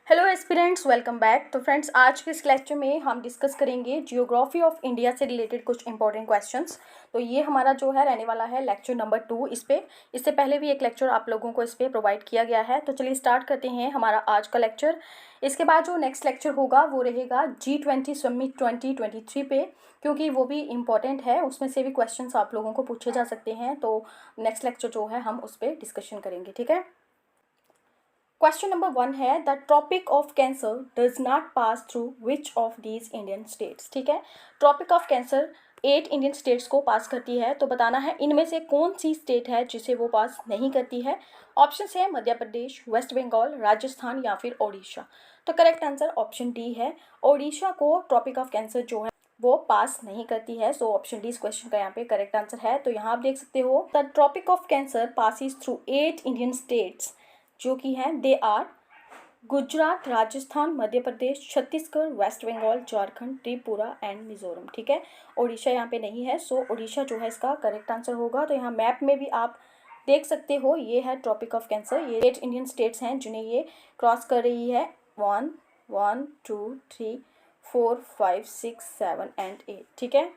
Hello aspirants, welcome back. तो friends, आज के इस लेक्चर में हम डिस्कस करेंगे जियोग्राफी ऑफ इंडिया से रिलेटेड कुछ इंपॉर्टेंट क्वेश्चंस। तो ये हमारा जो है रहने वाला है लेक्चर नंबर 2 इस पे। इससे पहले भी एक लेक्चर आप लोगों को इस पे प्रोवाइड किया गया है। तो चलिए स्टार्ट करते हैं हमारा आज का लेक्चर। इसके बाद जो नेक्स्ट लेक्चर होगा वो रहेगा G20 समिट 2023 पे, क्योंकि वो भी इम्पॉर्टेंट है। उसमें से भी क्वेश्चंस आप लोगों को पूछे जा सकते हैं। तो नेक्स्ट लेक्चर जो है हम उस पर डिस्कशन करेंगे, ठीक है। क्वेश्चन नंबर 1 है, the tropic of cancer does not pass through which of these Indian states. ठीक है, tropic of cancer 8 Indian states को पास करती है। तो बताना है इनमें से कौन सी स्टेट है जिसे वो पास नहीं करती है। ऑप्शंस है मध्य प्रदेश, वेस्ट बंगाल, राजस्थान या फिर ओडिशा। तो करेक्ट आंसर ऑप्शन डी है। ओडिशा को ट्रॉपिक ऑफ कैंसर जो है वो पास नहीं करती है। सो ऑप्शन डी इस क्वेश्चन का यहाँ पे करेक्ट आंसर है। तो यहाँ आप देख सकते हो, the tropic of cancer passes through 8 Indian states, जो कि हैं they are Gujarat, Rajasthan, Madhya Pradesh, Chhattisgarh, West Bengal, Jharkhand, Tripura and Mizoram. ठीक है, ओडिशा यहाँ पे नहीं है। सो ओडिशा जो है इसका करेक्ट आंसर होगा। तो यहाँ मैप में भी आप देख सकते हो, ये है ट्रॉपिक ऑफ कैंसर। ये 8 इंडियन स्टेट्स हैं जिन्हें ये क्रॉस कर रही है। 1 1 2 3 4 5 6 7 एंड 8। ठीक है।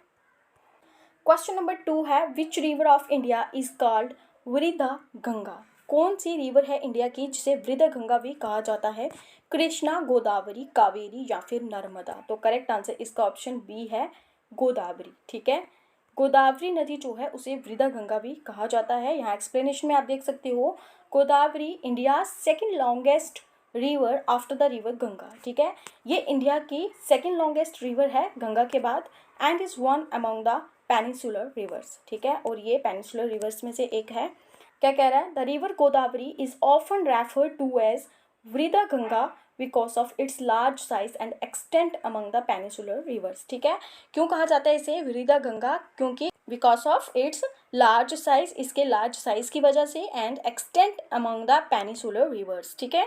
क्वेश्चन नंबर 2 है, which river of India is called वृद्धा गंगा। कौन सी रिवर है इंडिया की जिसे वृद्ध गंगा भी कहा जाता है। कृष्णा, गोदावरी, कावेरी या फिर नर्मदा। तो करेक्ट आंसर इसका ऑप्शन बी है, गोदावरी। ठीक है, गोदावरी नदी जो है उसे वृद्ध गंगा भी कहा जाता है। यहाँ एक्सप्लेनेशन में आप देख सकते हो, Godavari India second longest river after the river Ganga. ठीक है, ये इंडिया की सेकेंड लॉन्गेस्ट रिवर है गंगा के बाद, and is one among the peninsular rivers. ठीक है, और ये पेनिसुलर रिवर्स में से एक है। क्या कह रहा है, the river Godavari is often referred to as Vriddha Ganga because of its large size and extent among the peninsular rivers. ठीक है, क्यों कहा जाता है इसे वृद्धा गंगा? क्योंकि because of its large size, इसके लार्ज साइज की वजह से, and extent among the peninsular rivers. ठीक है।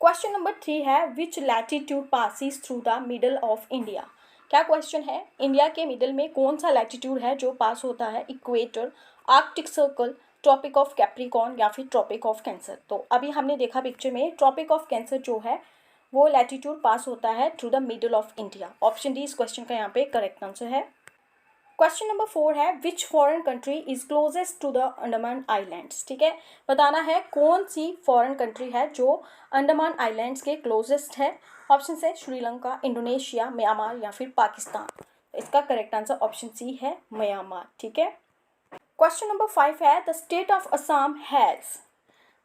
क्वेश्चन नंबर 3 है, which latitude passes through the middle of India. क्या क्वेश्चन है, इंडिया के मिडल में कौन सा लैटिट्यूड है जो पास होता है। Equator, Arctic Circle, tropic of Capricorn या फिर ट्रॉपिक ऑफ कैंसर। तो अभी हमने देखा पिक्चर में, ट्रॉपिक ऑफ कैंसर जो है वो लैटिट्यूड पास होता है through the middle of India. Option D इस क्वेश्चन का यहाँ पे करेक्ट आंसर है। क्वेश्चन नंबर 4 है, which foreign country is closest to the Andaman islands. ठीक है, बताना है कौन सी फॉरेन कंट्री है जो अंडमान आइलैंड्स के क्लोजेस्ट है। ऑप्शन है श्रीलंका, इंडोनेशिया, म्यांमार या फिर पाकिस्तान। इसका करेक्ट आंसर ऑप्शन सी है, म्यांमार। ठीक है। क्वेश्चन नंबर 5 है, the state of Assam has.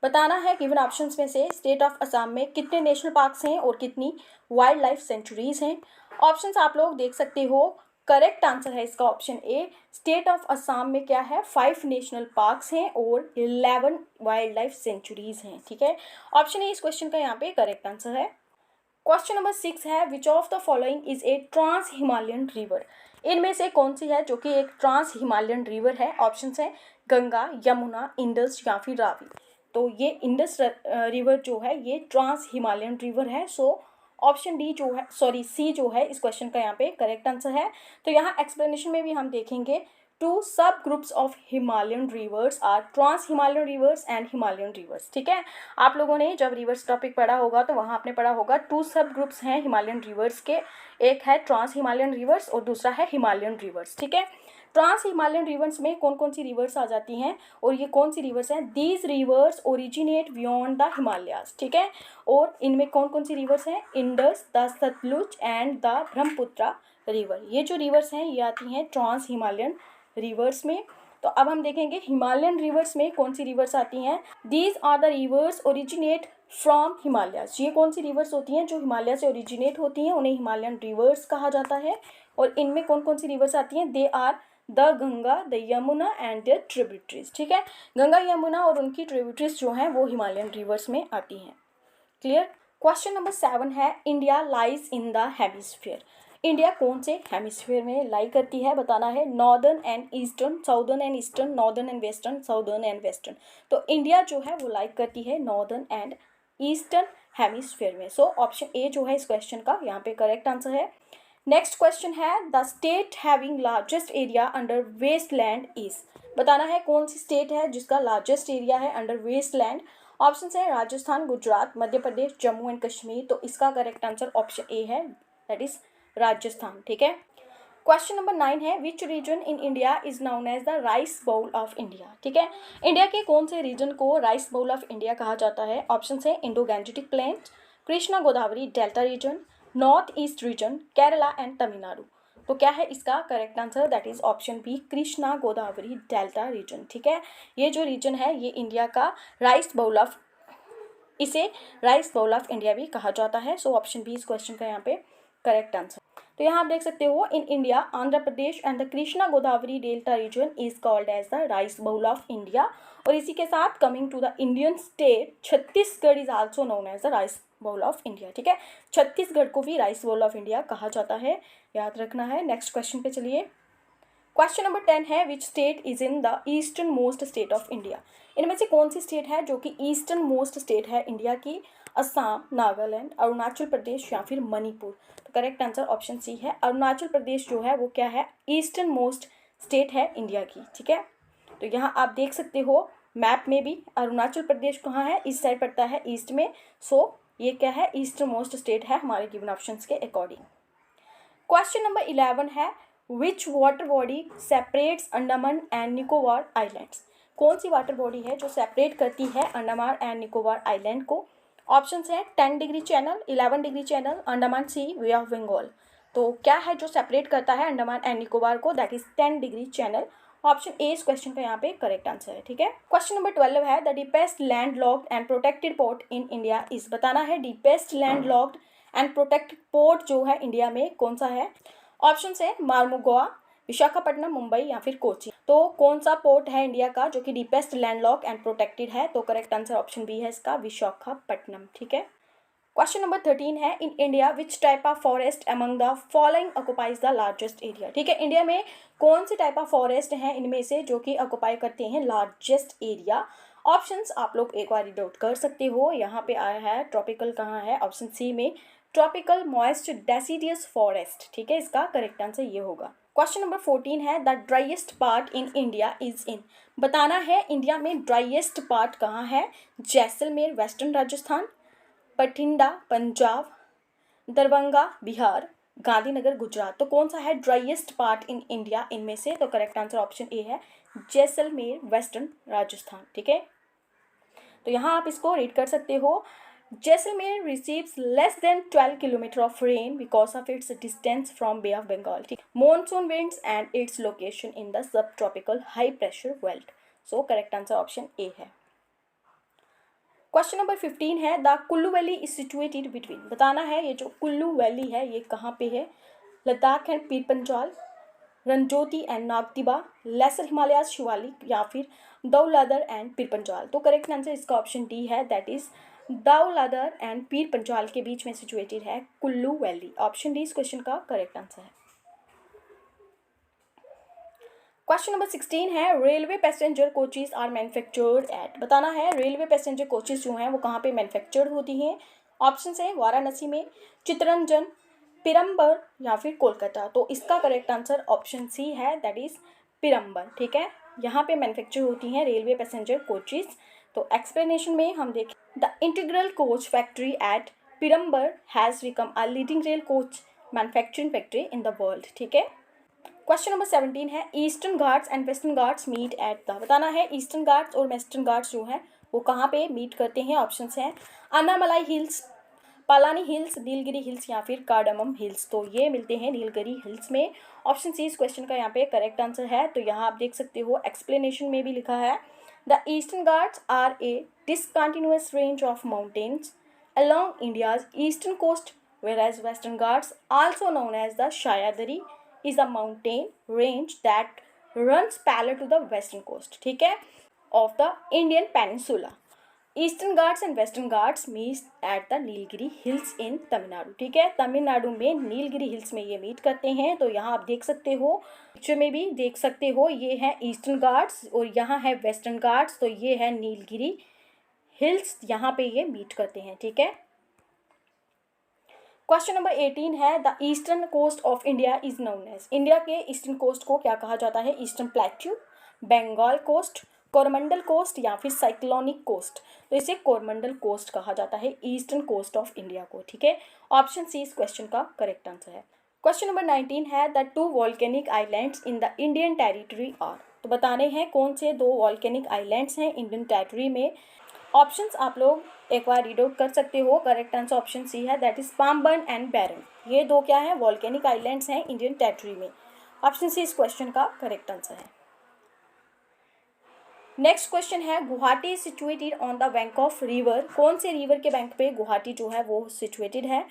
बताना है गिवन ऑप्शंस में से स्टेट ऑफ असम में कितने नेशनल पार्क्स हैं और कितनी वाइल्ड लाइफ सेंचुरीज हैं। ऑप्शंस आप लोग देख सकते हो, करेक्ट आंसर है इसका option A. State of Assam में क्या है, 5 नेशनल पार्क्स हैं और 11 वाइल्ड लाइफ सेंचुरीज हैं। ठीक है, ऑप्शन ए इस क्वेश्चन का यहाँ पे करेक्ट आंसर है। क्वेश्चन नंबर 6 है, which of the following is a trans Himalayan river. इनमें से कौन सी है जो कि एक ट्रांस हिमालयन रिवर है। ऑप्शंस है गंगा, यमुना, इंडस या फिर रावी। तो ये इंडस रिवर जो है ये ट्रांस हिमालयन रिवर है। सो ऑप्शन डी जो है, सॉरी सी जो है इस क्वेश्चन का यहाँ पे करेक्ट आंसर है। तो यहाँ एक्सप्लेनेशन में भी हम देखेंगे, two sub groups of Himalayan rivers are trans Himalayan rivers and Himalayan rivers. ठीक है, आप लोगों ने जब रिवर्स टॉपिक पढ़ा होगा तो वहाँ आपने पढ़ा होगा 2 सब ग्रुप्स हैं हिमालयन रिवर्स के, एक है ट्रांस हिमालयन रिवर्स और दूसरा है हिमालयन रिवर्स। ठीक है, ट्रांस हिमालयन रिवर्स में कौन कौन सी रिवर्स आ जाती हैं और ये कौन सी रिवर्स हैं। These rivers originate beyond the Himalayas. ठीक है, और इनमें कौन कौन सी रिवर्स हैं, Indus, the Sutlej and the Brahmaputra river. ये जो रिवर्स हैं ये आती हैं ट्रांस हिमालयन रिवर्स में। तो अब हम देखेंगे हिमालयन रिवर्स में कौन सी रिवर्स आती हैं। These are the rivers originate from Himalayas. ये कौन सी रिवर्स होती हैं जो हिमालय से ओरिजिनेट होती हैं, उन्हें हिमालयन रिवर्स कहा जाता है। और इनमें कौन कौन सी रिवर्स आती हैं, they are the Ganga, the Yamuna and their tributaries. ठीक है, गंगा, यमुना और उनकी ट्रिब्यूटरीज जो हैं वो हिमालयन रिवर्स में आती हैं। क्लियर। क्वेश्चन नंबर 7 है, India lies in the hemisphere. India कौन से हेमिस्फीयर में लाई करती है। बताना है northern and eastern, southern and eastern, northern and western, southern and western. तो इंडिया जो है वो लाई करती है नॉर्दर्न एंड ईस्टर्न हेमिस्फीयर में। सो ऑप्शन ए जो है इस क्वेश्चन का यहाँ पे करेक्ट आंसर है। नेक्स्ट क्वेश्चन है, the state having largest area under wasteland is. बताना है कौन सी स्टेट है जिसका लार्जेस्ट एरिया है अंडर वेस्टलैंड। ऑप्शन है राजस्थान, गुजरात, मध्य प्रदेश, जम्मू एंड कश्मीर। तो इसका करेक्ट आंसर ऑप्शन ए है, दैट इज राजस्थान। ठीक है। क्वेश्चन नंबर 9 है which region in India is known as the rice bowl of India. ठीक है। इंडिया के कौन से रीजन को राइस बाउल ऑफ इंडिया कहा जाता है? ऑप्शन है Indo Gangetic plains, Krishna Godavari delta region, north east region, Kerala and Tamil Nadu. तो क्या है इसका correct answer? That is option B, Krishna Godavari delta region. ठीक है। ये जो रीजन है ये इंडिया का राइस बाउल ऑफ, इसे राइस बाउल ऑफ इंडिया भी कहा जाता है। सो ऑप्शन बी इस क्वेश्चन का यहाँ पे करेक्ट आंसर। तो यहाँ आप देख सकते हो in India Andhra Pradesh and the Krishna Godavari delta region is called as the rice bowl of India. और इसी के साथ coming to the Indian state Chhattisgarh is also known as the rice bowl of India. ठीक है। छत्तीसगढ़ को भी राइस बाउल ऑफ इंडिया कहा जाता है, याद रखना है। नेक्स्ट क्वेश्चन पे चलिए। क्वेश्चन नंबर 10 है which state is in the eastern most state of India. इनमें से कौन सी स्टेट है जो कि ईस्टर्न मोस्ट स्टेट है इंडिया की? असम, नागालैंड, अरुणाचल प्रदेश या फिर मणिपुर। तो करेक्ट आंसर ऑप्शन सी है, अरुणाचल प्रदेश जो है वो क्या है? ईस्टर्न मोस्ट स्टेट है इंडिया की। ठीक है। तो यहाँ आप देख सकते हो मैप में भी अरुणाचल प्रदेश कहाँ है? इस साइड पड़ता है ईस्ट में। सो ये क्या है? ईस्टर्न मोस्ट स्टेट है हमारे गिवन ऑप्शंस के अकॉर्डिंग। क्वेश्चन नंबर 11 है which water body separates Andaman and Nicobar islands. कौन सी वाटर बॉडी है जो सेपरेट करती है अंडमान एंड निकोबार आइलैंड को? ऑप्शंस हैं 10 degree channel, 11 degree channel, Andaman sea, bay of Bengal. तो क्या है जो सेपरेट करता है अंडमान एंड निकोबार को? That is 10 degree channel. Option A इस क्वेश्चन का यहाँ पे करेक्ट आंसर है। ठीक है। क्वेश्चन नंबर 12 है the deepest land locked and protected port in India is. बताना है deepest land locked and protected port जो है इंडिया में कौन सा है? ऑप्शन है मार्मुगोआ, विशाखापट्टनम, मुंबई या फिर कोची। तो कौन सा पोर्ट है इंडिया का जो कि डीपेस्ट लैंडलॉक एंड प्रोटेक्टेड है? तो करेक्ट आंसर ऑप्शन बी है इसका, विशाखापट्टनम। ठीक है। क्वेश्चन नंबर 13 है in India which type of forest among the following occupies the largest area. ठीक है। इंडिया में कौन सी टाइप ऑफ फॉरेस्ट हैं इनमें से जो कि ऑक्युपाई करते हैं लार्जेस्ट एरिया? ऑप्शंस आप लोग एक बार नोट कर सकते हो। यहाँ पे आया है ट्रॉपिकल, कहाँ है? ऑप्शन सी में ट्रॉपिकल मॉइस्ट डेसिडियस फॉरेस्ट। ठीक है। इसका करेक्ट आंसर ये होगा। क्वेश्चन नंबर 14 है the driest part in India is in. बताना है इंडिया में ड्राइएस्ट पार्ट कहाँ है? जैसलमेर वेस्टर्न राजस्थान, बठिंडा पंजाब, दरभंगा बिहार, गांधीनगर गुजरात। तो कौन सा है ड्राइएस्ट पार्ट इन इंडिया इनमें से? तो करेक्ट आंसर ऑप्शन ए है, जैसलमेर वेस्टर्न राजस्थान। ठीक है। तो यहाँ आप इसको रीड कर सकते हो। Jaisalmer receives less than 12 km of rain because of its distance from Bay of Bengal. Monsoon winds and its location in the subtropical high pressure belt. So correct answer option A है। Question number 15 है the Kullu valley is situated between. बताना है ये जो Kullu valley है ये कहाँ पे है? लद्दाख एंड पीर पंजाल, रंजोती एंड नागतिबा, लेसर हिमालयाज शिवालिक या फिर दौलदर एंड पीर पंजाल। तो करेक्ट आंसर इसका ऑप्शन डी है, that is Dhauladhar and Pir Panjal के बीच में सिचुएटेड है कुल्लू वैली। ऑप्शन डी इस क्वेश्चन का करेक्ट आंसर है। क्वेश्चन नंबर 16 है railway passenger coaches are manufactured at. बताना है रेलवे पैसेंजर कोचेज जो हैं वो कहाँ पे मैन्युफैक्चर्ड होती हैं? ऑप्शन है वाराणसी में, चित्तरंजन, पिरम्बर या फिर कोलकाता। तो इसका करेक्ट आंसर ऑप्शन सी है, दैट इज पिरम्बर। ठीक है। यहाँ पे मैन्युफैक्चर होती हैं रेलवे पैसेंजर कोचेज। तो एक्सप्लेनेशन में हम देखें the integral coach factory at Perambur has become a leading rail coach manufacturing factory in the world. ठीक है। क्वेश्चन नंबर 17 है eastern Ghats and western Ghats meet at the. बताना है ईस्टर्न घाट्स और वेस्टर्न घाट्स जो हैं वो कहाँ पे मीट करते हैं? ऑप्शंस हैं अन्नामलाई हिल्स, पालानी हिल्स, नीलगिरी हिल्स या फिर कार्डमम हिल्स। तो ये मिलते हैं नीलगिरी हिल्स में। ऑप्शन सी इस क्वेश्चन का यहाँ पे करेक्ट आंसर है। तो यहाँ आप देख सकते हो एक्सप्लेनेशन में भी लिखा है the eastern Ghats are a discontinuous range of mountains along India's eastern coast, whereas Western Ghats, also known as the Shayadari, is a mountain range that runs parallel to the western coast, ठीक है, of the Indian peninsula. Eastern Ghats and Western Ghats meet at the Nilgiri hills in Tamil Nadu. ठीक है। तमिलनाडु में Nilgiri hills में ये meet करते हैं। तो यहाँ आप देख सकते हो, पिक्चर में भी देख सकते हो, ये है ईस्टर्न घाट्स और यहाँ है वेस्टर्न घाट्स। तो ये है नीलगिरी हिल्स, यहाँ पे ये मीट करते हैं। ठीक है। क्वेश्चन नंबर 18 है the eastern coast of India is known as. India के ईस्टर्न कोस्ट को क्या कहा जाता है? Eastern plateau, Bengal coast, Coromandel coast या फिर साइक्लोनिक कोस्ट? तो इसे कोरमंडल कोस्ट कहा जाता है, ईस्टर्न कोस्ट ऑफ इंडिया को, ठीक है। ऑप्शन सी इस क्वेश्चन का करेक्ट आंसर है। क्वेश्चन नंबर 19 है the 2 volcanic islands in the Indian territory are? तो बताने हैं कौन से 2 वॉल्केनिक आइलैंड्स हैं इंडियन टेरिटरी में। ऑप्शंस आप लोग एक बार रीड आउट कर सकते हो। करेक्ट आंसर ऑप्शन सी है, दैट इज पाम्बन एंड बैरन। ये 2 क्या है, वॉल्केनिक आइलैंड्स हैं इंडियन टेरिटरी में। ऑप्शन सी इस क्वेश्चन का करेक्ट आंसर है। नेक्स्ट क्वेश्चन है Guwahati is situated on the bank of river? कौन से रिवर के बैंक पे गुवाहाटी जो है वो सिचुएटेड है?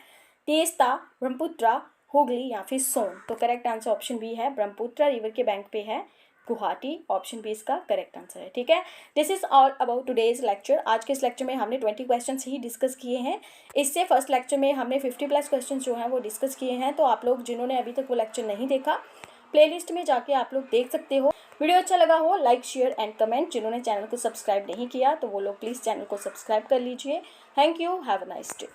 तेस्ता, ब्रह्मपुत्रा, हुगली या फिर सोन? तो करेक्ट आंसर ऑप्शन बी है, ब्रह्मपुत्रा रिवर के बैंक पे है गुवाहाटी। ऑप्शन बी इसका करेक्ट आंसर है, ठीक है। This is all about today's lecture. आज के इस लेक्चर में हमने 20 क्वेश्चन ही डिस्कस किए हैं। इससे फर्स्ट लेक्चर में हमने 50+ क्वेश्चन जो हैं वो डिस्कस किए हैं। तो आप लोग जिन्होंने अभी तक वो लेक्चर नहीं देखा, प्लेलिस्ट में जाके आप लोग देख सकते हो। वीडियो अच्छा लगा हो लाइक शेयर एंड कमेंट। जिन्होंने चैनल को सब्सक्राइब नहीं किया तो वो लोग प्लीज़ चैनल को सब्सक्राइब कर लीजिए। Thank you, have a nice day.